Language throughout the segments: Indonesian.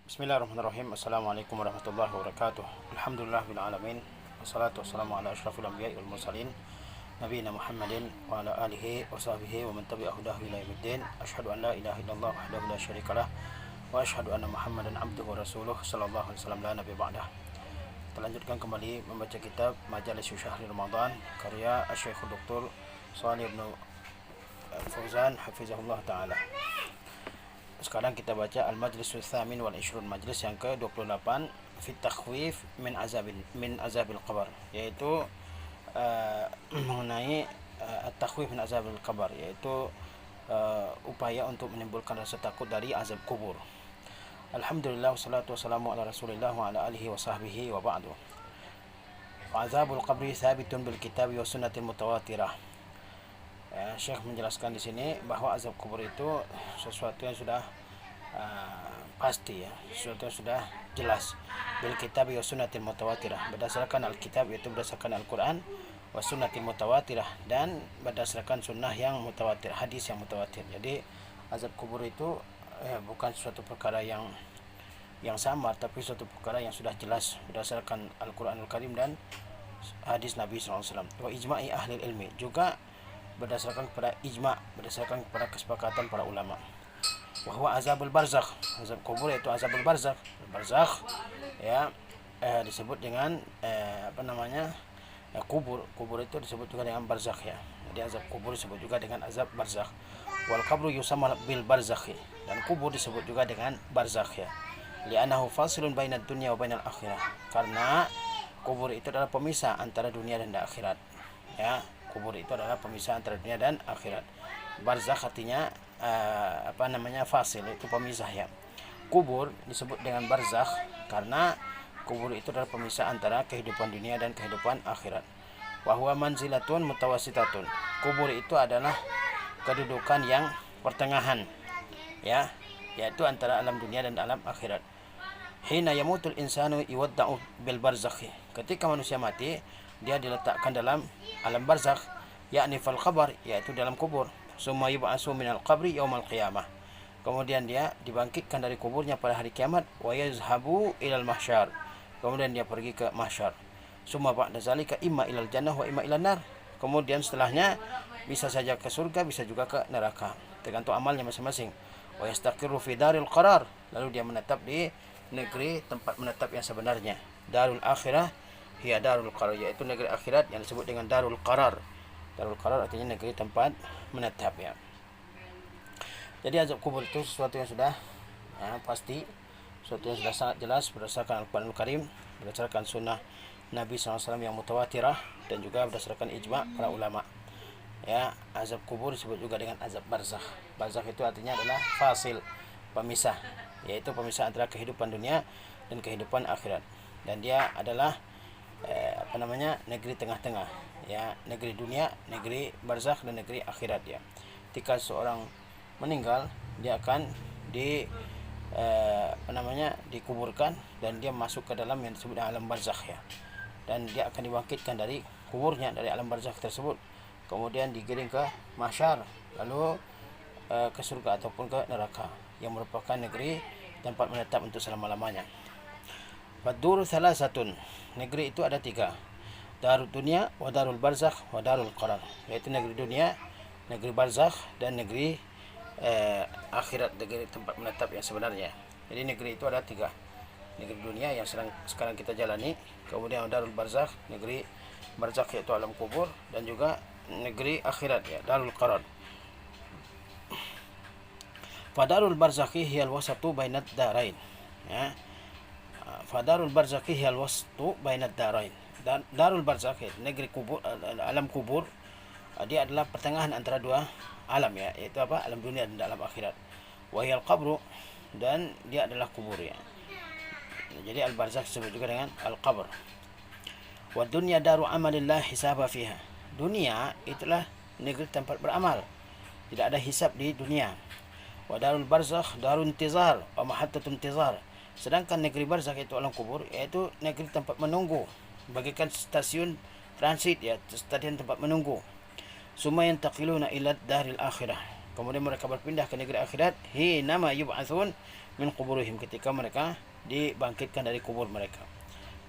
Bismillahirrahmanirrahim. Assalamualaikum warahmatullahi wabarakatuh. Alhamdulillah bil alamin. Wassalatu wassalamu ala asyrafil anbiya'i wal mursalin nabiyina Muhammadin wa ala alihi wa sahbihi wa man tabi'ahu ila yaumiddin. Asyhadu an la ilaha illallah wahdahu la syarikalah wa asyhadu anna Muhammadan abduhu wa rasuluh sallallahu alaihi wasallam la nabiy ba'dah. Kita lanjutkan kembali membaca kitab Majalis Syahri Ramadan karya Asy-Syaikh Dr. Shalih bin Fauzan hafizahullah taala. Sekarang kita baca Al-Majlis Tsamin wal Ishrun, majlis yang ke-28 fi takhwif min azabil qabr, yaitu mengenai takhwif min azabil qabr, yaitu upaya untuk menimbulkan rasa takut dari azab kubur. Alhamdulillah wassalatu wassalamu ala Rasulillah wa ala alihi wa sahbihi wa ba'du. Azabul qabri thabitun bil kitabi wa sunnatil mutawatirah. Syekh menjelaskan di sini bahwa azab kubur itu sesuatu yang sudah pasti, ya, sesuatu yang sudah jelas. Bil kitab wa sunnatil mutawatirah, berdasarkan Alkitab, yaitu berdasarkan Al-Quran, wa sunnatil mutawatirah, dan berdasarkan sunnah yang mutawatir, hadis yang mutawatir. Jadi azab kubur itu bukan suatu perkara yang samar, tapi suatu perkara yang sudah jelas berdasarkan Al-Quranul Karim dan hadis Nabi SAW. Wa ijma'i ahli ilmi, juga berdasarkan kepada ijma', berdasarkan kepada kesepakatan para ulama. Wahwa azabul barzakh, azab kubur yaitu azabul barzakh. Barzakh ya disebut dengan kubur itu disebut juga dengan barzakh, ya. Jadi azab kubur disebut juga dengan azab barzakh. Wal qabru yusamma bil barzakhi, dan kubur disebut juga dengan barzakh, ya. Li'annahu fasilun bainad dunya wa bainal akhirah, karena kubur itu adalah pemisah antara dunia dan akhirat, ya. Kubur itu adalah pemisah antara dunia dan akhirat. Barzakh artinya fasil, itu pemisah, ya. Kubur disebut dengan barzakh karena kubur itu adalah pemisah antara kehidupan dunia dan kehidupan akhirat. Wa huwa manzilatun mutawassitatun, kubur itu adalah kedudukan yang pertengahan, ya, yaitu antara alam dunia dan alam akhirat. Hina yamutul insanu yuwadda'u bil barzakhi, ketika manusia mati dia diletakkan dalam alam barzakh, yakni fal qabr, yaitu dalam kubur. Summa yub'atsu minal qabri yaumal qiyamah, kemudian dia dibangkitkan dari kuburnya pada hari kiamat. Wa yazhabu ilal mahsyar, kemudian dia pergi ke mahsyar. Summa ba'da zalika imma ilal jannah wa imma ilan nar, kemudian setelahnya bisa saja ke surga, bisa juga ke neraka, tergantung amalnya masing-masing. Wa yastaqirru fi daril qarar, lalu dia menetap di negeri tempat menetap yang sebenarnya. Darul akhirah hiya darul qarar, yaitu negeri akhirat yang disebut dengan darul qarar. Darul qarar artinya negeri tempat menetap, ya. Jadi azab kubur itu sesuatu yang sudah pasti, sesuatu yang sudah sangat jelas berdasarkan Al-Quranul Karim, berdasarkan sunnah Nabi SAW yang mutawatirah, dan juga berdasarkan ijma' para ulama, ya. Azab kubur disebut juga dengan azab barzakh. Barzakh itu artinya adalah fasil, pemisah, yaitu pemisah antara kehidupan dunia dan kehidupan akhirat, dan dia adalah negeri tengah-tengah, ya, negeri dunia, negeri barzakh, dan negeri akhirat, ya. Ketika seorang meninggal, dia akan dikuburkan, dan dia masuk ke dalam yang disebut alam barzakh, ya, dan dia akan dibangkitkan dari kuburnya, dari alam barzakh tersebut, kemudian digiring ke mahsyar, lalu ke surga ataupun ke neraka, yang merupakan negeri tempat menetap untuk selama-lamanya. Fad-duru thalathatun, negeri itu ada tiga. Darul dunia, wa darul barzakh, wa darul qarar, yaitu negeri dunia, negeri barzakh, dan negeri akhirat, negeri tempat menetap yang sebenarnya. Jadi negeri itu ada tiga. Negeri dunia yang sekarang kita jalani, kemudian darul barzakh, negeri barzakh yaitu alam kubur, dan juga negeri akhirat, ya, darul qarar. Fadarul barzakhi hiyal wasatu bainad darain, ya. Fadarul barzakhi hiyal wasatu bainad darain. Darul barzakh, negeri kubur, alam kubur, dia adalah pertengahan antara dua alam, ya, yaitu alam dunia dan alam akhirat. Wa hiyal qabru, dan dia adalah kubur, ya. Jadi al barzakh disebut juga dengan al qabr. Wa dunya daru amalillah hisaba fiha, dunia itulah negeri tempat beramal, tidak ada hisab di dunia. Wa darul barzakh darun intizar wa mahattatun intizar, sedangkan negeri barzakh itu alam kubur, yaitu negeri tempat menunggu, bagaikan stasiun transit, ya, stasiun tempat menunggu. Summa yantaqiluna ila daril akhirah, Kemudian mereka berpindah ke negeri akhirat, hinama yub'atsun min quburihim, ketika mereka dibangkitkan dari kubur mereka.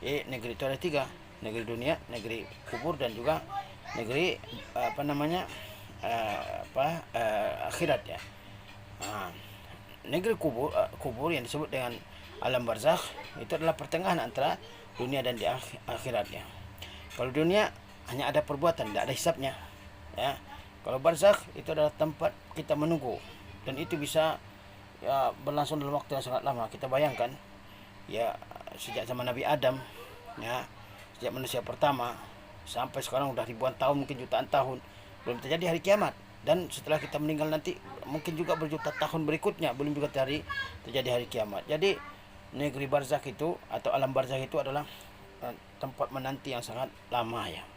Negeri itu ada tiga, negeri dunia, negeri kubur, dan juga negeri akhirat ya. Negeri kubur yang disebut dengan alam barzakh itu adalah pertengahan antara dunia dan di akhirat ya. Kalau dunia hanya ada perbuatan, tidak ada hisabnya ya. Kalau barzakh itu adalah tempat kita menunggu, dan itu bisa ya berlangsung dalam waktu yang sangat lama. Kita bayangkan ya, sejak zaman Nabi Adam ya, sejak manusia pertama sampai sekarang udah ribuan tahun, mungkin jutaan tahun, belum terjadi hari kiamat. Dan setelah kita meninggal nanti mungkin juga berjuta tahun berikutnya belum juga terjadi hari kiamat. Jadi negeri barzakh itu atau alam barzakh itu adalah tempat menanti yang sangat lama ya.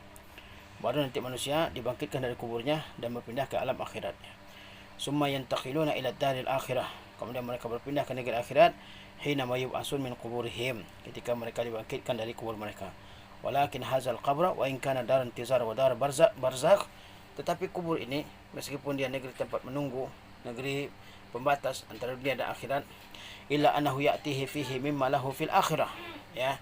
Baru nanti manusia dibangkitkan dari kuburnya dan berpindah ke alam akhiratnya. Summa yantaqiluna ila daril akhirah. Kemudian mereka berpindah ke negeri akhirat, hina ma yub'asun min quburihim, ketika mereka dibangkitkan dari kubur mereka. Walakin hazal qabra wa in kana dar intizar wa dar barzakh, tetapi kubur ini meskipun dia negeri tempat menunggu, negeri pembatas antara dunia dan akhirat, illa annahu ya'tihi fihi mimma lahu fil akhirah ya.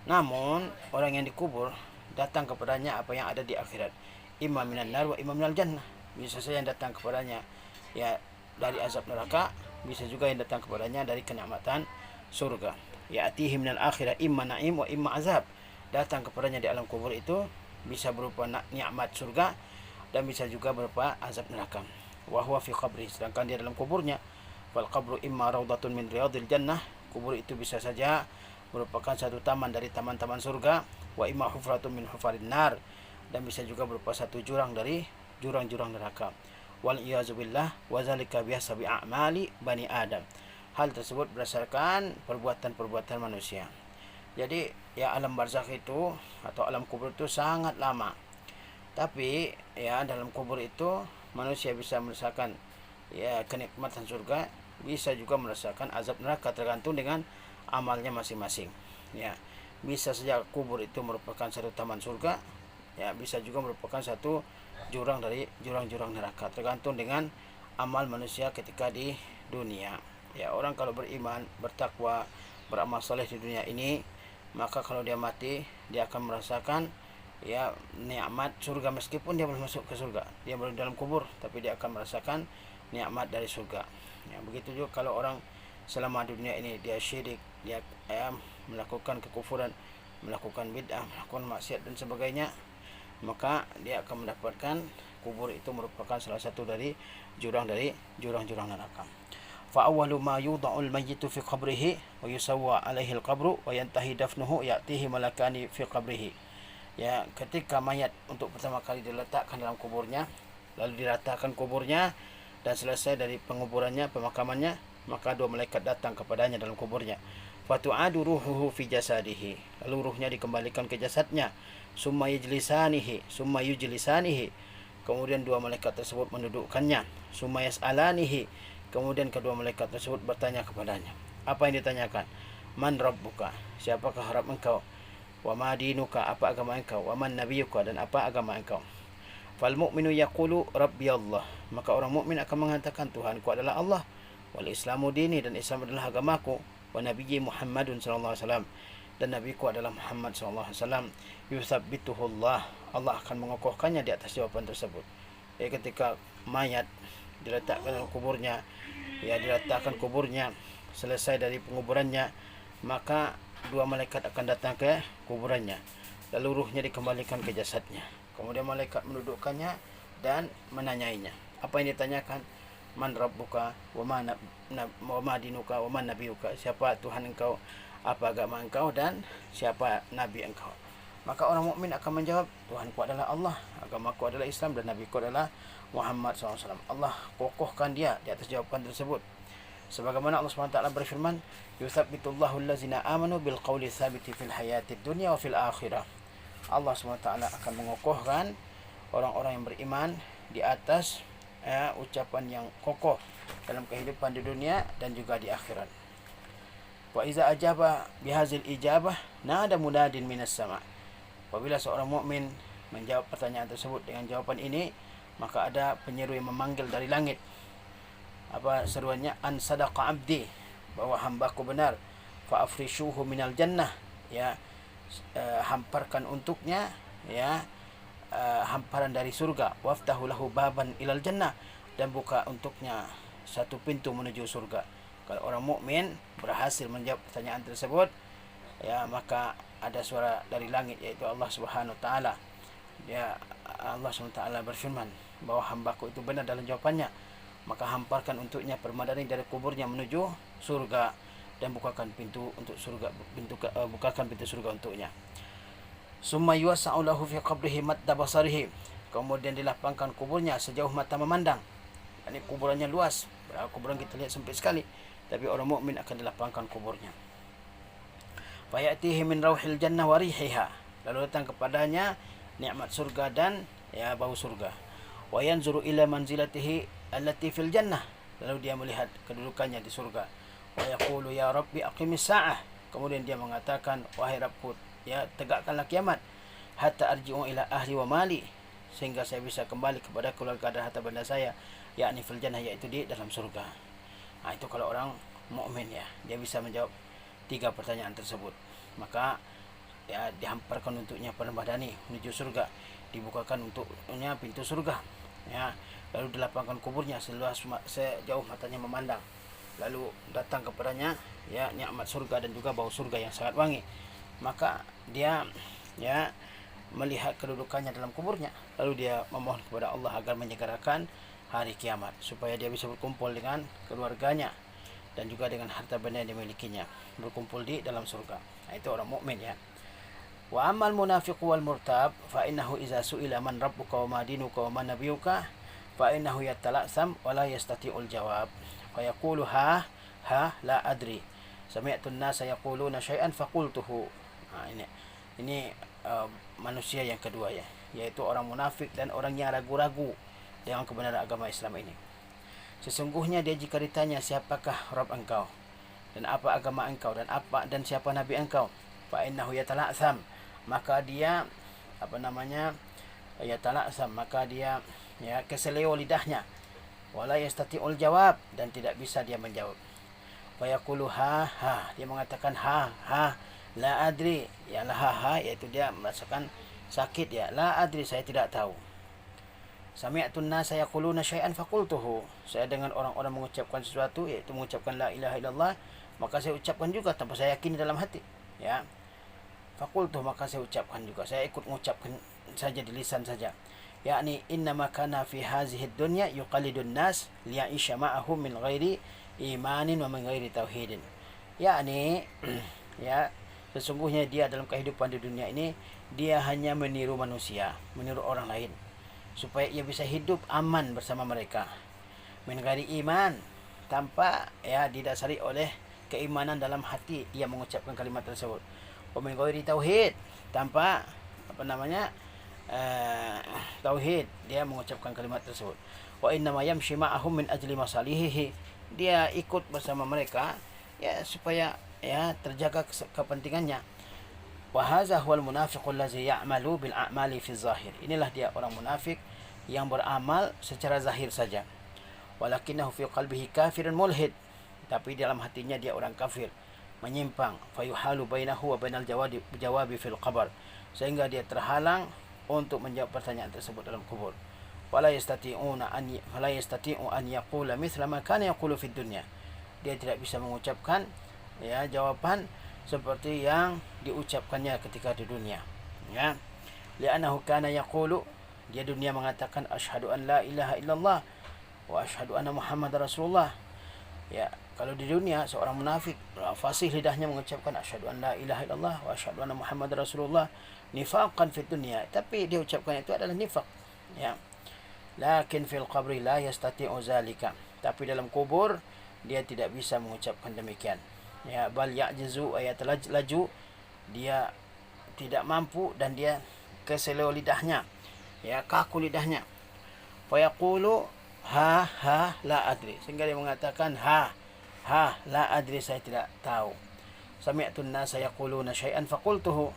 Namun orang yang dikubur datang kepadanya apa yang ada di akhirat, imma minan nar wa imma minal jannah. Bisa saja yang datang kepadanya ya dari azab neraka, bisa juga yang datang kepadanya dari kenikmatan surga. Ya'tihi minal akhirah imma na'im wa imma azab. Datang kepadanya di alam kubur itu bisa berupa nikmat surga dan bisa juga berupa azab neraka. Wa huwa fi qabri, sedangkan dia dalam kuburnya, wal qabru imma raudatun min riyadil jannah, kubur itu bisa saja merupakan satu taman dari taman-taman surga, wa imma hufratun min hufarin nar, dan bisa juga berupa satu jurang dari jurang-jurang neraka. Wal iyazubillah wa zalika bihasabi a'mali bani Adam. Hal tersebut berdasarkan perbuatan-perbuatan manusia. Jadi ya alam barzakh itu atau alam kubur itu sangat lama. Tapi ya dalam kubur itu manusia bisa merasakan ya kenikmatan surga, bisa juga merasakan azab neraka, tergantung dengan amalnya masing-masing ya. Bisa saja kubur itu merupakan satu taman surga ya, bisa juga merupakan satu jurang dari jurang-jurang neraka, tergantung dengan amal manusia ketika di dunia ya. Orang kalau beriman, bertakwa, beramal saleh di dunia ini, maka kalau dia mati dia akan merasakan ya nikmat surga, meskipun dia belum masuk ke surga, dia belum dalam kubur, tapi dia akan merasakan nikmat dari surga ya. Begitu juga kalau orang selama dunia ini dia syirik, dia melakukan kekufuran, melakukan bid'ah, melakukan maksiat dan sebagainya, maka dia akan mendapatkan kubur itu merupakan salah satu dari jurang-jurang neraka. Fa awwalu ma yudha'ul mayyitu fi qabrihi wa yusawwa alaihi al-qabru wa yantahi dafnuhu ya'tihi malakani fi qabrihi. Ya, ketika mayat untuk pertama kali diletakkan dalam kuburnya, lalu diratakan kuburnya dan selesai dari penguburannya, pemakamannya, maka dua malaikat datang kepadanya dalam kuburnya. Fatu'adu ruhuhu fi jasadihi, lalu ruhnya dikembalikan ke jasadnya. Summa yujlisanihi, kemudian dua malaikat tersebut mendudukkannya. Summa yas'alanihi, kemudian kedua malaikat tersebut bertanya kepadanya. Apa yang ditanyakan? Man rabbuka, siapakah Rabb engkau? Wa ma dinuka, apa agama engkau? Wa man nabiyuka, dan apa agama engkau? Fal mu'minu yaqulu rabbi Allah, maka orang mukmin akan mengatakan Tuhanku adalah Allah. Wal islamu dini, dan Islam adalah agamaku. Wa nabiyyi Muhammadun sallallahu alaihi wasallam, dan nabiku adalah Muhammad sallallahu alaihi wasallam. Yuthabbituhullah, Allah akan mengokohkannya di atas jawaban tersebut. Ketika mayat diletakkan dalam kuburnya, diletakkan kuburnya, selesai dari penguburannya, maka dua malaikat akan datang ke kuburannya, lalu ruhnya dikembalikan ke jasadnya. Kemudian malaikat mendudukkannya dan menanyainya. Apa yang ditanyakan? Man rabbuka wa ma dinuka wa man nabiyuka, siapa Tuhan engkau, apa agama engkau, dan siapa nabi engkau. Maka orang mukmin akan menjawab, Tuhanku adalah Allah, agamaku adalah Islam, dan nabiku adalah Muhammad SAW. Allah kokohkan dia di atas jawaban tersebut. Sebagaimana Allah SWT berfirman, yuthabbitullahu allazina amanu bil qawli tsabiti fil hayatid dunya wa fil akhirah. Allah SWT akan mengokohkan orang-orang yang beriman di atas ucapan yang kokoh dalam kehidupan di dunia dan juga di akhirat. Wa iza ajaba bihazil ijabah nada munadin minas sama. Apabila seorang mukmin menjawab pertanyaan tersebut dengan jawaban ini, maka ada penyeru yang memanggil dari langit. seruannya, an sadaqa abdi, bahwa hambaku benar, fa afrishuhu minal jannah, ya, hamparkan untuknya, ya, hamparan dari surga, waftahu lahu baban ilal jannah, dan buka untuknya satu pintu menuju surga. Kalau orang mukmin berhasil menjawab pertanyaan tersebut, ya, maka ada suara dari langit, yaitu Allah Subhanahu wa taala. Ya, Allah Subhanahu wa taala berfirman bahwa hambaku itu benar dalam jawabannya, maka hamparkan untuknya permadani dari kuburnya menuju surga, dan bukakan pintu untuk surga, bukakan pintu surga untuknya. Summa yuwassa'u lahu fi qabrihi madda basarihi, kemudian dilapangkan kuburnya sejauh mata memandang. Ini kuburannya luas, kuburan kita lihat sempit sekali, tapi orang mukmin akan dilapangkan kuburnya. Fayatihi min rauhil jannah wa rihiha, lalu datang kepadanya nikmat surga dan, ya, bau surga. Wa yanzuru ila manzilatihi allati fil jannah, lalu dia melihat kedudukannya di surga. Wa yaqulu ya rabbi aqimis sa'ah, kemudian dia mengatakan, wahai Rabbku, ya, tegakkanlah kiamat, hatta arji'u ila ahli wa mali, sehingga saya bisa kembali kepada keluarga dan harta benda saya, yakni fil jannah, yaitu di dalam surga. Nah, itu kalau orang mukmin, ya, dia bisa menjawab 3 pertanyaan tersebut, maka, ya, dihamparkan untuknya permadani menuju surga, dibukakan untuknya pintu surga, ya, lalu dilapangkan kuburnya sejauh matanya memandang, lalu datang kepadanya, ya, nikmat surga dan juga bau surga yang sangat wangi, maka dia, ya, melihat kedudukannya dalam kuburnya, lalu dia memohon kepada Allah agar menyegerakan hari kiamat supaya dia bisa berkumpul dengan keluarganya dan juga dengan harta benda yang dimilikinya, berkumpul di dalam surga. Nah, itu orang mukmin, ya. Wa amal munafiq wal murtab fa innahu idza su'ila man rabbuka wa ma dinuka wa man nabiyuka fa innahu yatala'sam wa la yastati'ul jawab fa yaqulu ha la adri sami'tu an-nasa yaquluna syai'an fa qultuhu. Nah, ini manusia yang kedua, ya, yaitu orang munafik dan orang yang ragu-ragu dengan kebenaran agama Islam ini. Sesungguhnya dia jika ditanya siapakah Rabb engkau dan apa agama engkau dan siapa nabi engkau, fa innahu yatala'sam, maka dia yatala'sam, maka dia, ya, keseleo lidahnya, wala yastati'ul jawab, dan tidak bisa dia menjawab. Fa yaqulu ha, dia mengatakan ha la adri, ya, la yaitu dia merasakan sakit, ya, la adri, saya tidak tahu. Sami'tun nasa yaquluna syai'an faqultuhu, saya dengar orang-orang mengucapkan sesuatu, yaitu mengucapkan la ilaha illallah, maka saya ucapkan juga tanpa saya yakini dalam hati, ya. Faqultuhu, maka saya ucapkan juga, saya ikut mengucapkan saja di lisan saja. Yakni innama kana fi hazihi dunya yuqallidun nas liya'isha ma'ahum min ghairi imanin wa min ghairi tauhidin. Yakni ya, sesungguhnya dia dalam kehidupan di dunia ini, dia hanya meniru manusia, meniru orang lain, supaya ia bisa hidup aman bersama mereka. Min ghairi iman, tanpa, ya, didasari oleh keimanan dalam hati ia mengucapkan kalimat tersebut. Wa min ghairi tauhid, tanpa tauhid dia mengucapkan kalimat tersebut. Wa inna ma yamshi ma'ahum min ajli masalihihi, dia ikut bersama mereka, ya, supaya, ya, terjaga kepentingannya. Wa hadza huwal munafiqul ladzi ya'malu bil a'mali fi zahir, inilah dia orang munafik yang beramal secara zahir saja. Walakinahu fi qalbihi kafirun mulhid, tapi dalam hatinya dia orang kafir, menyimpang. Fayuhalu bainahu wa bainal jawabi fil qabr, sehingga dia terhalang untuk menjawab pertanyaan tersebut dalam kubur. Fala yastati'u an yaqula mithla ma kana yaqulu fid dunya, dia tidak bisa mengucapkan, ya, jawaban seperti yang diucapkannya ketika di dunia, ya. Li'annahu kana yaqulu, dia dunia mengatakan asyhadu an la ilaha illallah wa asyhadu anna muhammadar rasulullah, ya. Kalau di dunia seorang munafik fasih lidahnya mengucapkan asyhadu an la ilaha illallah wa asyhadu anna muhammadar rasulullah nifaqan fid dunya, tapi dia ucapkan itu adalah nifaq, ya. Lakin fil qabri la yastati'u zalika, tapi dalam kubur dia tidak bisa mengucapkan demikian, ya. Bal ya'jizu ayat laju, dia tidak mampu dan dia keseleo lidahnya, ya, kaku lidahnya. Fa yaqulu ha la adri, sehingga dia mengatakan ha la adri, saya tidak tahu. Sami'tun nasa yaquluna syai'an faqultuhu,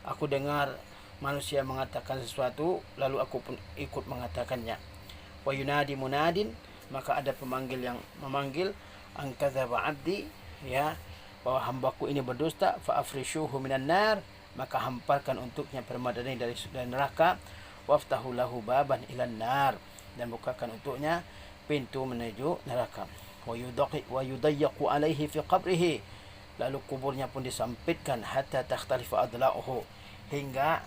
aku dengar manusia mengatakan sesuatu, lalu aku pun ikut mengatakannya. Wa yunadi munadin, maka ada pemanggil yang memanggil an kadzaba abdi, ya, bahwa hambaku ini berdusta, fa afrishuhu minan nar, maka hamparkan untuknya permadani dari neraka, waftahu lahu baban ilan nar, dan bukakan untuknya pintu menuju neraka, wa yudayyaqu alaihi fi qabrihi, lalu kuburnya pun disempitkan, hatta takhtalifa adla'uhu, hingga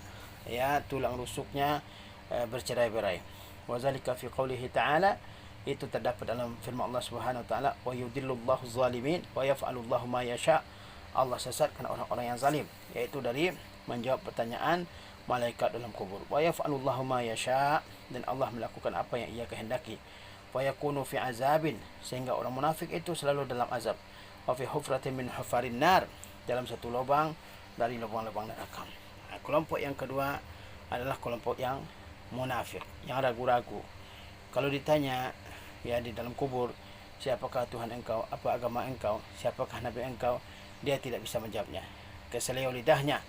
ya tulang rusuknya bercerai-berai. Wa zalika fi qoulihi ta'ala, itu terdapat dalam firman Allah Subhanahu wa taala, wa yudillullahu zalimin wa yaf'alullahu ma yasha, Allah sesatkan orang-orang yang zalim, yaitu dari menjawab pertanyaan malaikat dalam kubur. Wa yaf'alullahu ma yasha, dan Allah melakukan apa yang ia kehendaki. Wa yakunu fi azabin, sehingga orang munafik itu selalu dalam azab. Wa fi hufratin min hufarin nar, dalam satu lubang dari lubang-lubang neraka. Nah, kelompok yang kedua adalah kelompok yang munafik, yang ragu-ragu. Kalau ditanya ya di dalam kubur, siapakah Tuhan engkau, apa agama engkau, siapakah nabi engkau, dia tidak bisa menjawabnya. Keseleo lidahnya.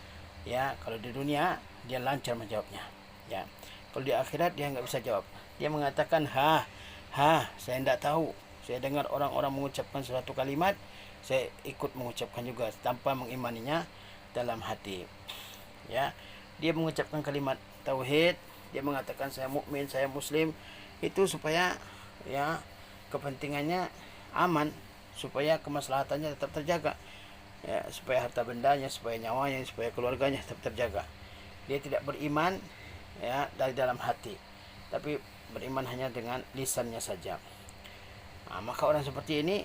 Ya, kalau di dunia dia lancar menjawabnya. Ya. Kalau di akhirat dia enggak bisa jawab. Dia mengatakan saya tidak tahu. Saya dengar orang-orang mengucapkan suatu kalimat, saya ikut mengucapkan juga tanpa mengimaninya dalam hati. Ya, dia mengucapkan kalimat tauhid, dia mengatakan saya mukmin, saya muslim, itu supaya ya kepentingannya aman, supaya kemaslahatannya tetap terjaga, ya, supaya harta bendanya, supaya nyawanya, supaya keluarganya tetap terjaga. Dia tidak beriman ya dari dalam hati, tapi beriman hanya dengan lisannya saja. Nah, maka orang seperti ini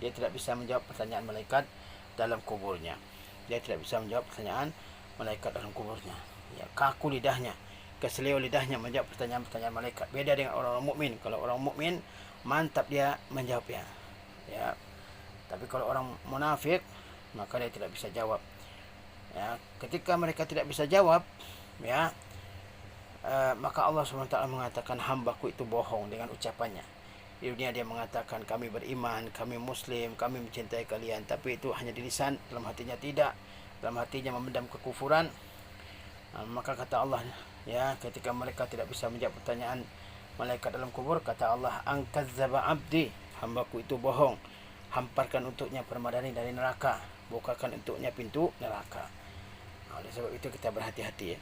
dia tidak bisa menjawab pertanyaan malaikat dalam kuburnya. Dia tidak bisa menjawab pertanyaan malaikat dalam kuburnya. Ya, kaku lidahnya, keseleo lidahnya menjawab pertanyaan-pertanyaan malaikat. Beda dengan orang-orang mukmin. Kalau orang mukmin mantap dia menjawabnya. Ya. Tapi kalau orang munafik, maka dia tidak bisa jawab. Ya, ketika mereka tidak bisa jawab, ya, maka Allah SWT mengatakan hambaku itu bohong dengan ucapannya. Di dunia dia mengatakan kami beriman, kami muslim, kami mencintai kalian, tapi itu hanya di lisan, dalam hatinya tidak. Dalam hatinya memendam kekufuran. Maka kata Allah, ya, ketika mereka tidak bisa menjawab pertanyaan malaikat dalam kubur, kata Allah, an kadzaba abdi, hambaku itu bohong, hamparkan untuknya permadani dari neraka, bukakan untuknya pintu neraka. Oleh sebab itu kita berhati-hati, ya.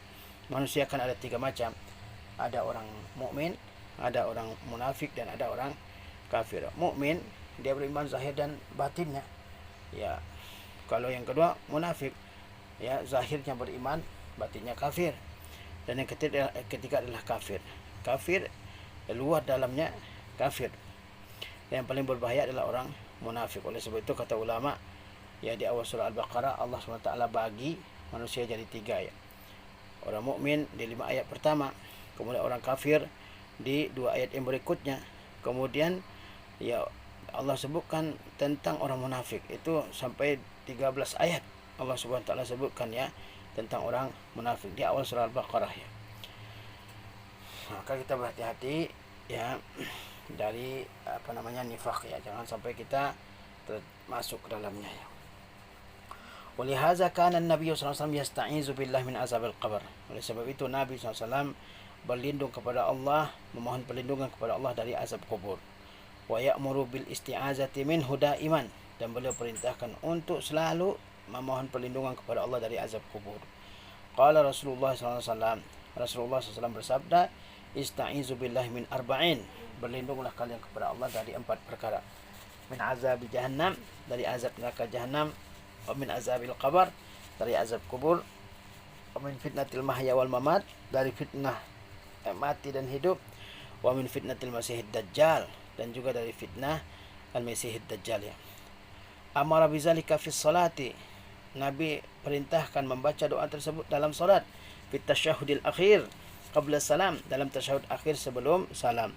Manusia kan ada 3 macam. Ada orang mukmin, ada orang munafik, dan ada orang kafir. Mukmin dia beriman zahir dan batinnya. Ya. Kalau yang kedua munafik, ya, zahirnya beriman, batinnya kafir. Dan yang ketiga adalah kafir. Kafir luar dalamnya kafir. Yang paling berbahaya adalah orang munafik. Oleh sebab itu kata ulama, ya, di awal surah Al-Baqarah Allah SWT bagi manusia jadi 3, ya. Orang mukmin di 5 ayat pertama, kemudian orang kafir di 2 ayat yang berikutnya. Kemudian ya Allah sebutkan tentang orang munafik itu sampai 13 ayat Allah SWT sebutkan, ya, tentang orang munafik di awal surah Al-Baqarah, ya. Maka kita berhati-hati, ya, dari nifaq, ya, jangan sampai kita masuk ke dalamnya, ya. Walihaza kana Nabi SAW yasta'izu billah min azabil qabr. Oleh sebab itu Nabi SAW berlindung kepada Allah, memohon perlindungan kepada Allah dari azab kubur. Wa ya'muru bil isti'azati minhu daiman, dan beliau perintahkan untuk selalu memohon perlindungan kepada Allah dari azab kubur. Qala Rasulullah SAW, Rasulullah SAW bersabda, ista'izu billahi min arba'in, berlindunglah kalian kepada Allah dari 4 perkara. Min azab jahannam, dari azab neraka jahannam, wa min azabil qabr, dari azab kubur, wa min fitnatil mahya wal mamat, dari fitnah mati dan hidup, wa min fitnatil masihid dajjal, dan juga dari fitnah al-masihid dajjal, ya. Amara bizalika fi salati, Nabi perintahkan membaca doa tersebut dalam salat, fi tasyahudil akhir qabla salam, dalam tasyahud akhir sebelum salam.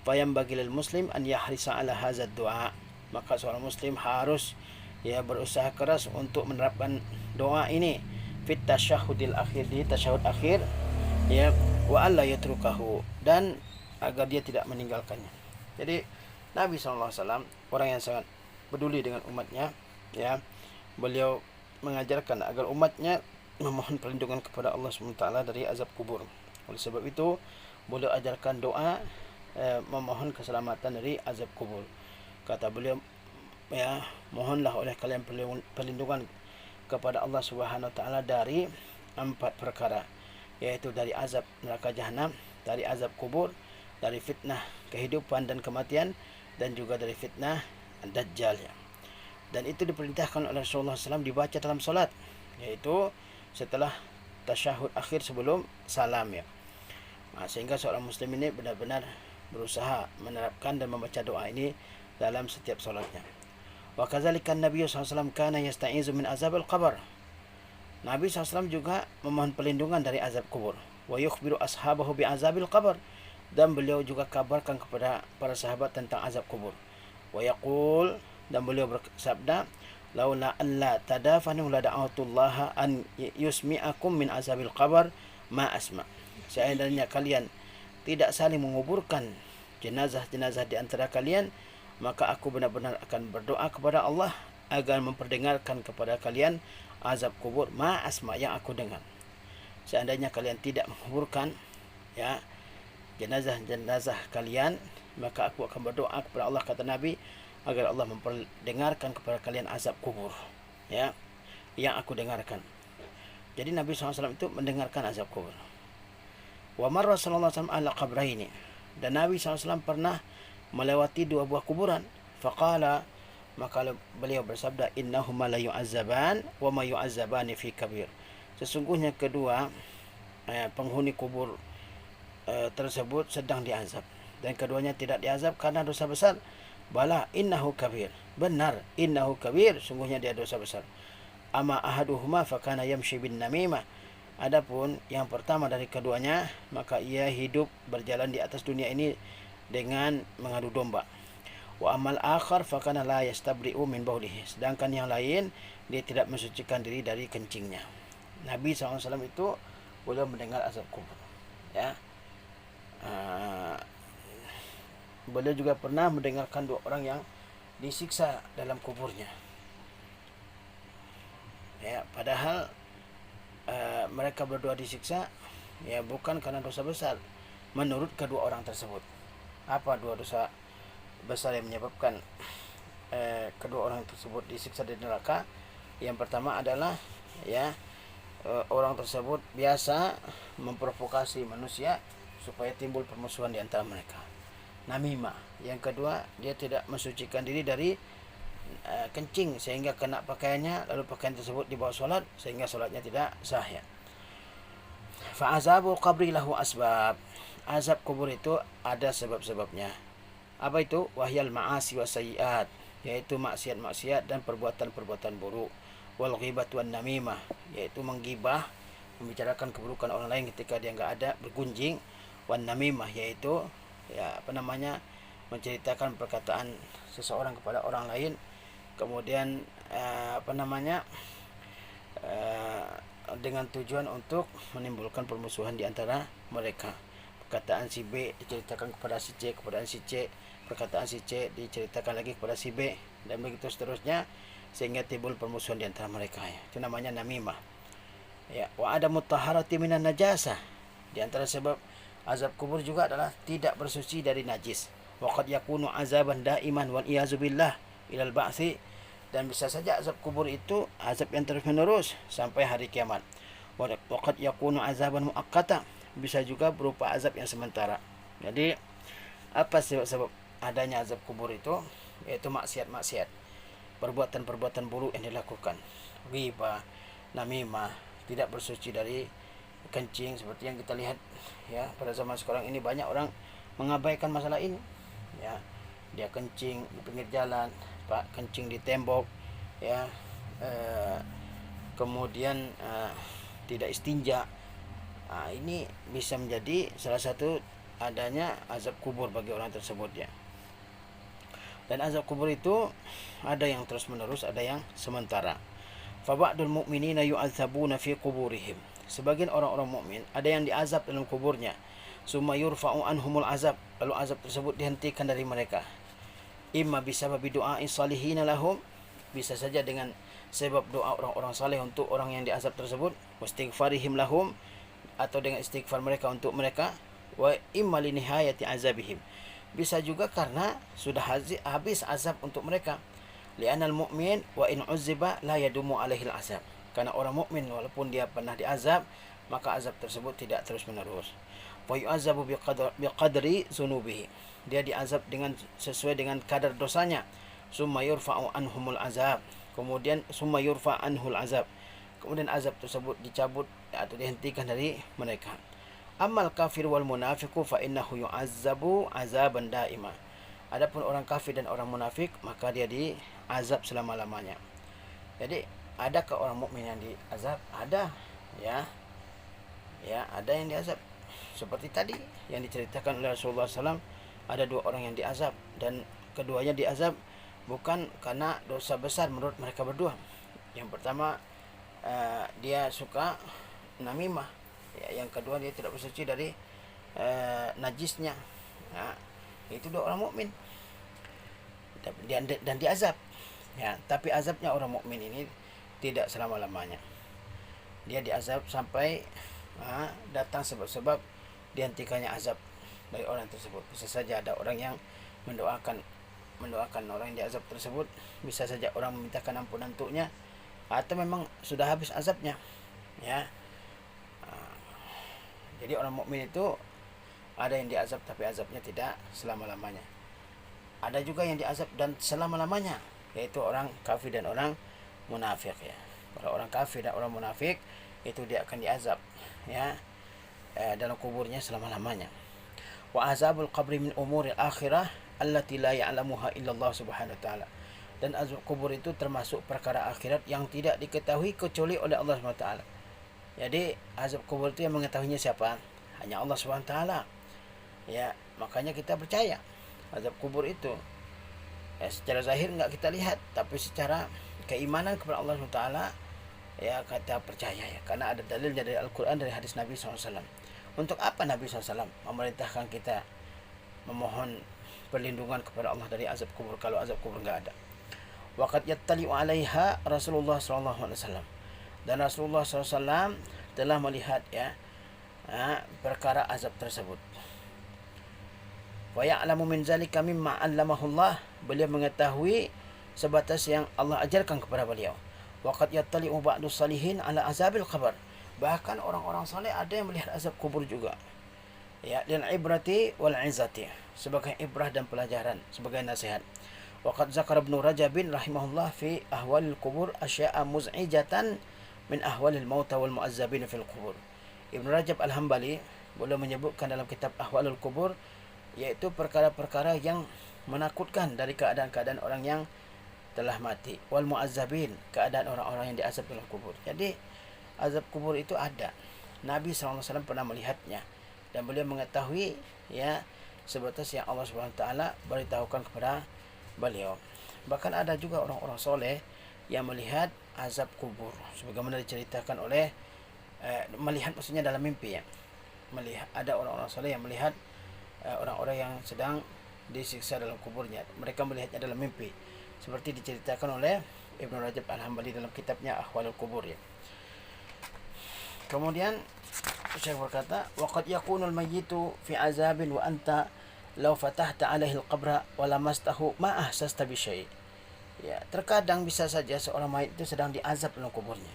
Fayam bagil muslim an yahrisa ala hadzal doa, maka seorang muslim harus, ya, berusaha keras untuk menerapkan doa ini fit tasyahudil akhir, di tasyahud akhir, ya, wa alla yatrukahu, dan agar dia tidak meninggalkannya. Jadi Nabi SAW orang yang sangat peduli dengan umatnya, ya. Beliau mengajarkan agar umatnya memohon perlindungan kepada Allah SWT dari azab kubur. Oleh sebab itu beliau ajarkan doa memohon keselamatan dari azab kubur. Kata beliau, ya, mohonlah oleh kalian perlindungan kepada Allah Subhanahu wa taala dari 4 perkara, yaitu dari azab neraka jahanam, dari azab kubur, dari fitnah kehidupan dan kematian, dan juga dari fitnah Dajjal, ya. Dan itu diperintahkan oleh Rasulullah SAW dibaca dalam solat, yaitu setelah tasyahud akhir sebelum salam, ya. Sehingga seorang muslim ini benar-benar berusaha menerapkan dan membaca doa ini dalam setiap solatnya. Wa kadzalika Nabi SAW kana yasta'izu min azabil qabr. Nabi SAW juga memohon perlindungan dari azab kubur. Wa yukhbiru ashabahu bi azabil qabr. Dan beliau juga kabarkan kepada para sahabat tentang azab kubur. Wa yaqul, dan beliau bersabda, laula alla tadafanu la da'atullaha an yusmi'akum min azabil qabr ma asma. Seandainya kalian tidak saling menguburkan jenazah-jenazah di antara kalian, maka aku benar-benar akan berdoa kepada Allah agar memperdengarkan kepada kalian azab kubur ma asma, yang aku dengar. Seandainya kalian tidak menguburkan, ya, jenazah-jenazah kalian, maka aku akan berdoa kepada Allah, kata Nabi, agar Allah memperdengarkan kepada kalian azab kubur, ya, yang aku dengarkan. Jadi Nabi SAW itu mendengarkan azab kubur. Wa marra sallallahu alaihi wasallam ala qabraini, dan Nabi SAW pernah melewati 2 buah kuburan. Faqala, maka beliau bersabda, innahuma la yu'azzaban wa ma yu'azzabani fi kabir. Sesungguhnya kedua penghuni kubur tersebut sedang diazab, dan keduanya tidak diazab karena dosa besar. Bala innahu kabir, benar, innahu kabir, sungguhnya dia dosa besar. Ama ahaduhuma fakana yamshi bin namimah. Adapun yang pertama dari keduanya, maka ia hidup berjalan di atas dunia ini dengan mengadu domba. Wa amal akhar fakana la yastabri'u min baulihi. Sedangkan yang lain, dia tidak mensucikan diri dari kencingnya. Nabi SAW itu boleh mendengar azab kubur, ya. Beliau juga pernah mendengarkan 2 orang yang disiksa dalam kuburnya, ya. Padahal mereka berdua disiksa, ya, bukan karena dosa besar menurut kedua orang tersebut. Apa 2 dosa besar yang menyebabkan kedua orang tersebut disiksa di neraka? Yang pertama adalah, ya, orang tersebut biasa memprovokasi manusia supaya timbul permusuhan di antara mereka, namimah. Yang kedua, dia tidak mensucikan diri dari kencing sehingga kena pakaiannya, lalu pakaian tersebut dibawa solat sehingga solatnya tidak sah, ya. Fa azabul qabri lahu asbab. Azab kubur itu ada sebab-sebabnya. Apa itu? Wahyal ma'asi wa sayyi'at, yaitu maksiat-maksiat dan perbuatan-perbuatan buruk. Wal ghibatu wan namimah, yaitu menggibah, membicarakan keburukan orang lain ketika dia enggak ada, bergunjing. Wan namimah, yaitu, ya, menceritakan perkataan seseorang kepada orang lain, kemudian dengan tujuan untuk menimbulkan permusuhan di antara mereka. Perkataan si B diceritakan kepada si C, kepada si C, perkataan si C diceritakan lagi kepada si B, dan begitu seterusnya sehingga timbul permusuhan di antara mereka, ya. Itu namanya namimah, ya. Wa adamut taharati minan najasah. Di antara sebab azab kubur juga adalah tidak bersuci dari najis. Wa qad yakunu azaban daiman wal iyazu billah ilal ba'tsi, dan bisa saja azab kubur itu azab yang terus-menerus sampai hari kiamat. Wa qad yakunu azaban muaqqata, bisa juga berupa azab yang sementara. Jadi apa sebab adanya azab kubur itu? Yaitu maksiat-maksiat, perbuatan-perbuatan buruk yang dilakukan, ghibah, namimah, tidak bersuci dari kencing, seperti yang kita lihat, ya, pada zaman sekarang ini banyak orang mengabaikan masalah ini, ya. Dia kencing di pinggir jalan, Pak, kencing di tembok, ya, kemudian tidak istinja. Ini bisa menjadi salah satu adanya azab kubur bagi orang tersebut, ya. Dan azab kubur itu ada yang terus menerus, ada yang sementara. Fa ba'dul mu'minina yu'adzabuna fi quburihim. Sebagian orang-orang mukmin ada yang diazab dalam kuburnya. Summa yurfa'u anhumul azab, lalu azab tersebut dihentikan dari mereka. Imma bisababi du'a'i salihina lahum, bisa saja dengan sebab doa orang-orang saleh untuk orang yang diazab tersebut, wastighfarihim lahum, atau dengan istighfar mereka untuk mereka, wa imma li nihayati azabihim, Bisa juga karena sudah habis azab untuk mereka. Li'anal mu'min wa in uzziba la yadumu alaihi azab. Karena orang mukmin walaupun dia pernah diazab, maka azab tersebut tidak terus menerus. Wa yu'azabu biqadri zunubihi. Dia diazab dengan sesuai dengan kadar dosanya. Summa yurfa'u anhumul azab. Kemudian summa yurfa anhul azab. Kemudian azab tersebut dicabut atau dihentikan dari mereka. Amal kafir wal munafiqu fa innahu yu'azzabu azaban daima. Adapun orang kafir dan orang munafik, maka dia diazab selama-lamanya. Jadi, adakah orang mukmin yang diazab? Ada, ya. Ya, ada yang diazab. Seperti tadi yang diceritakan oleh Rasulullah SAW, ada 2 orang yang diazab dan keduanya diazab bukan karena dosa besar menurut mereka berdua. Yang pertama, dia suka namimah. Ya, yang kedua dia tidak bersuci dari najisnya. Nah, itu 2 orang mukmin dan diazab. Ya, tapi azabnya orang mukmin ini tidak selama-lamanya. Dia diazab sampai datang sebab-sebab dihentikannya azab dari orang tersebut. Bisa saja ada orang yang mendoakan orang yang diazab tersebut, bisa saja orang memintakan ampunan untuknya, atau memang sudah habis azabnya. Ya. Jadi orang mukmin itu ada yang diazab tapi azabnya tidak selama-lamanya. Ada juga yang diazab dan selama-lamanya, yaitu orang kafir dan orang munafik, ya. Kalau orang kafir dan orang munafik itu dia akan diazab, ya, dalam kuburnya selama-lamanya. Wa azabul qabri min umuril akhirah allati la ya'lamuha illallah subhanahu wa ta'ala. Dan azab kubur itu termasuk perkara akhirat yang tidak diketahui kecuali oleh Allah Subhanahu wa taala. Jadi azab kubur itu yang mengetahuinya siapa? Hanya Allah SWT. Ya, makanya kita percaya azab kubur itu. Ya, secara zahir enggak kita lihat, tapi secara keimanan kepada Allah SWT, ya, kita percaya, ya, karena ada dalilnya dari Al-Quran, dari hadis Nabi SAW. Untuk apa Nabi SAW memerintahkan kita memohon perlindungan kepada Allah dari azab kubur kalau azab kubur enggak ada? Waqad yattali'u 'alaiha Rasulullah SAW. Dan Rasulullah SAW telah melihat, ya, perkara azab tersebut. Wa ya'lamu min zalika mimma 'allamahullah. Beliau mengetahui sebatas yang Allah ajarkan kepada beliau. Waqad yattali'u ba'du salihin 'ala azabil qabr. Bahkan orang-orang saleh ada yang melihat azab kubur juga. Ya, lil ibrati wal 'izati, sebagai ibrah dan pelajaran, sebagai nasihat. Waqad zakara Ibnu Rajab rahimahullah fi ahwalil kubur asya'a muz'ijatan min ahwalil mauta wal mu'azzabin fil kubur. Ibnu Rajab Al-Hambali boleh menyebutkan dalam kitab Ahwalul Kubur, yaitu perkara-perkara yang menakutkan dari keadaan-keadaan orang yang telah mati, wal mu'azzabin, keadaan orang-orang yang diazab dalam kubur. Jadi azab kubur itu ada. Nabi SAW pernah melihatnya dan beliau mengetahui, ya, sebatas yang Allah SWT beritahukan kepada beliau. Bahkan ada juga orang-orang soleh yang melihat azab kubur, sebagaimana diceritakan oleh melihat, maksudnya dalam mimpi, ya. Melihat, ada orang-orang soleh yang melihat orang-orang yang sedang disiksa dalam kuburnya. Mereka melihatnya dalam mimpi, seperti diceritakan oleh Ibnu Rajab Al-Hambali dalam kitabnya Ahwalul Kubur, ya. Kemudian Syekh berkata, waqad yakunul mayyitu fi azabin wa anta law fatahta alaihi al-qabra wa lamastahu ma ahsasta bi syai'. Ya, terkadang bisa saja seorang mayit itu sedang diazab dalam kuburnya.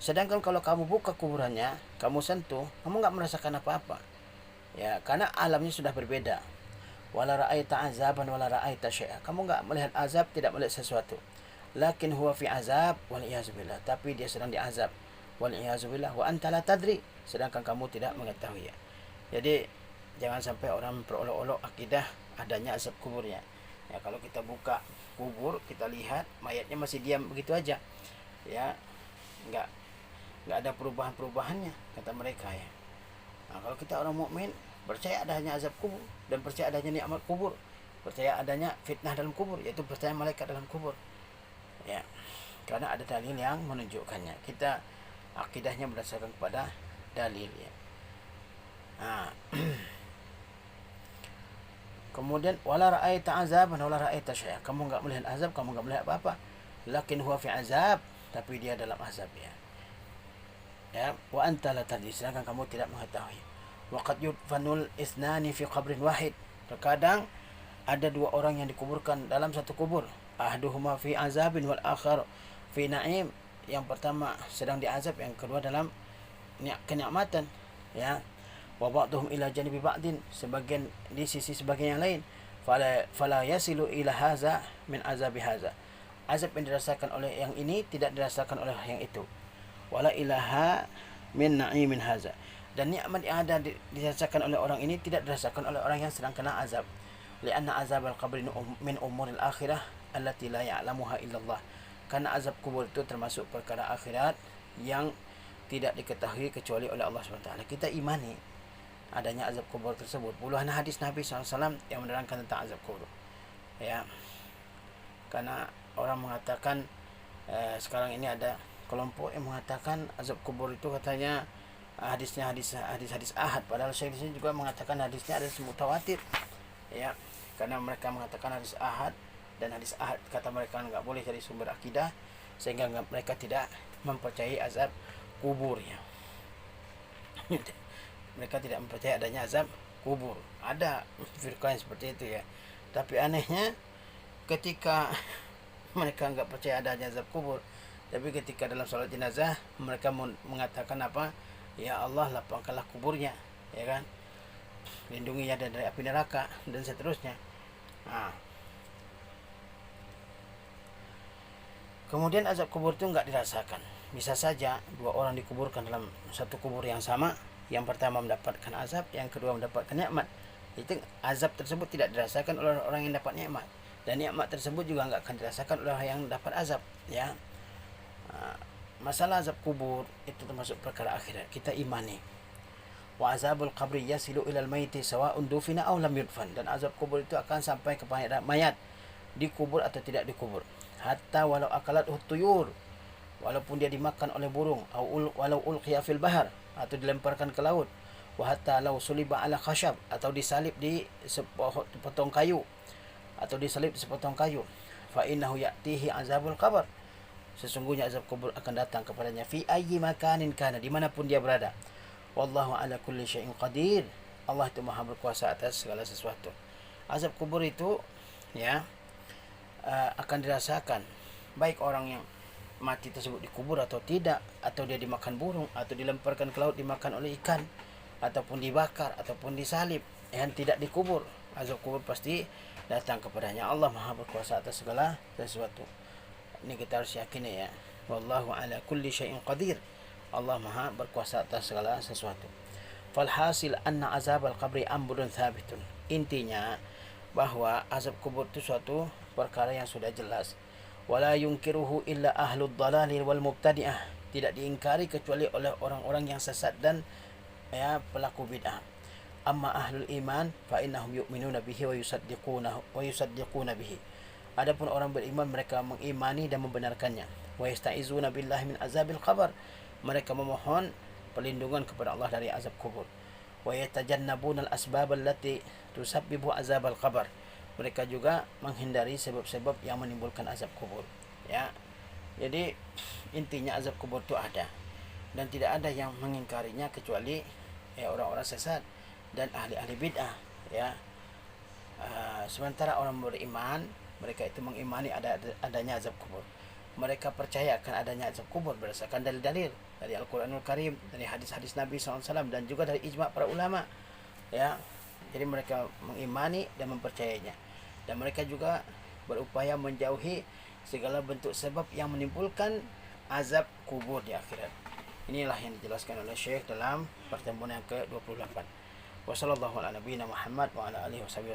Sedangkan kalau kamu buka kuburannya, kamu sentuh, kamu enggak merasakan apa-apa. Ya, karena alamnya sudah berbeda. Wala ra'aita azaban wala ra'aita syai'a. Kamu enggak melihat azab, tidak melihat sesuatu. Lakin huwa fi azab wal iyazubillah. Tapi dia sedang diazab. Wal iyazubillah wa anta la tadri. Sedangkan kamu tidak mengetahui, ya. Jadi jangan sampai orang memperolok-olok akidah adanya azab kuburnya. Ya, kalau kita buka kubur, kita lihat mayatnya masih diam begitu aja, ya, enggak ada perubahan-perubahannya, kata mereka, ya. Nah, kalau kita orang mukmin percaya adanya azab kubur dan percaya adanya nikmat kubur, percaya adanya fitnah dalam kubur, yaitu percaya malaikat dalam kubur, ya, karena ada dalil yang menunjukkannya. Kita akidahnya berdasarkan kepada dalil, ya. Nah, kemudian wala ra'aita azaban wala ra'aita syai'a. Kamu enggak melihat azab, kamu enggak melihat apa-apa. Lakin huwa fi azab, tapi dia dalam azab, ya. Ya, wa anta la tadri, sedangkan kamu tidak mengetahui. Wa qad yudfanul isnani fi qabrin wahid. Terkadang ada dua orang yang dikuburkan dalam satu kubur, ahduhuma fi azabin wal akhar fi na'im. Yang pertama sedang diazab, yang kedua dalam kenikmatan, ya. Wa ba'dhum ila janibi ba'din, sebagian di sisi sebagian yang lain. Fala yasilu ila haza min azabi haza, azab yang dirasakan oleh yang ini tidak dirasakan oleh yang itu. Wala ilaha min na'imin haza, dan nikmat yang ada dirasakan oleh orang ini tidak dirasakan oleh orang yang sedang kena azab. Lianna azab al-qabri min umuril akhirah allati la ya'lamuha illallah, karena azab kubur itu termasuk perkara akhirat yang tidak diketahui kecuali oleh Allah SWT. Kita imani adanya azab kubur tersebut. Puluhan hadis Nabi SAW yang menerangkan tentang azab kubur, ya. Karena orang mengatakan sekarang ini ada kelompok yang mengatakan azab kubur itu katanya hadisnya hadis ahad, padahal Syekh di sini juga mengatakan hadisnya hadis mutawatir, ya. Karena mereka mengatakan hadis ahad, dan hadis ahad kata mereka enggak boleh dari sumber akidah, sehingga mereka tidak mempercayai azab kubur, ya. Mereka tidak mempercayai adanya azab kubur. Ada firqah yang seperti itu, ya. Tapi anehnya ketika mereka enggak percaya adanya azab kubur, tapi ketika dalam salat jenazah mereka mengatakan apa? Ya Allah, lapangkanlah kuburnya, ya kan? Lindunginya dari api neraka dan seterusnya. Nah, kemudian azab kubur itu enggak dirasakan. Bisa saja dua orang dikuburkan dalam satu kubur yang sama. Yang pertama mendapatkan azab, yang kedua mendapatkan nikmat. Itu azab tersebut tidak dirasakan oleh orang yang dapat nikmat, dan nikmat tersebut juga enggak akan dirasakan oleh orang yang dapat azab, ya. Masalah azab kubur itu termasuk perkara akhirat, kita imani. Wa azabul qabri yasilu ilal maiti sawa'un dufina aw lam yudfan, dan azab kubur itu akan sampai kepada mayat, dikubur atau tidak dikubur. Hatta walau akalat tuyur, walaupun dia dimakan oleh burung, walau ulqiya fil bahar, atau dilemparkan ke laut. Wa hatta law suliba ala khashab, atau disalib di sepotong kayu, atau disalib di sepotong kayu. Fa innahu ya'tihi azabul qabr, sesungguhnya azab kubur akan datang kepadanya, fi ayyi makanin kana, dimanapun dia berada. Wallahu ala kulli syai'in qadir, Allah itu maha berkuasa atas segala sesuatu. Azab kubur itu, ya, akan dirasakan baik orang yang mati tersebut dikubur atau tidak, atau dia dimakan burung, atau dilemparkan ke laut dimakan oleh ikan, ataupun dibakar, ataupun disalib, yang tidak dikubur. Azab kubur pasti datang kepadanya. Allah maha berkuasa atas segala sesuatu. Ini kita harus yakini, ya. Wallahu ala kulli syai'in qadir, Allah maha berkuasa atas segala sesuatu. Falhasil anna azab al-qabri amrun thabitun, intinya bahwa azab kubur itu suatu perkara yang sudah jelas. Wala yunkiruhu illa ahlud dhalali wal mubtadi'ah, tidak diingkari kecuali oleh orang-orang yang sesat dan, ya, pelaku bid'ah. Amma ahlul iman fa innahum yu'minuna bihi wa yusaddiquna bihi, adapun orang beriman mereka mengimani dan membenarkannya. Wa yasta'izuna billahi min azabil qabr, mereka memohon perlindungan kepada Allah dari azab kubur. Wa yatajannabuna al-asbab allati tusabbibu azabal qabr, mereka juga menghindari sebab-sebab yang menimbulkan azab kubur, ya. Jadi intinya azab kubur itu ada, dan tidak ada yang mengingkarinya kecuali, ya, orang-orang sesat dan ahli-ahli bid'ah, ya. Sementara orang beriman, mereka itu mengimani adanya azab kubur. Mereka percaya akan adanya azab kubur berdasarkan dalil-dalil dari Al-Quranul Karim, dari hadis-hadis Nabi SAW, dan juga dari ijma' para ulama, ya. Jadi mereka mengimani dan mempercayainya, dan mereka juga berupaya menjauhi segala bentuk sebab yang menimbulkan azab kubur di akhirat. Inilah yang dijelaskan oleh Syekh dalam pertemuan yang ke-28. Wassallallahu ala nabiyina Muhammad wa ala alihi wasallam.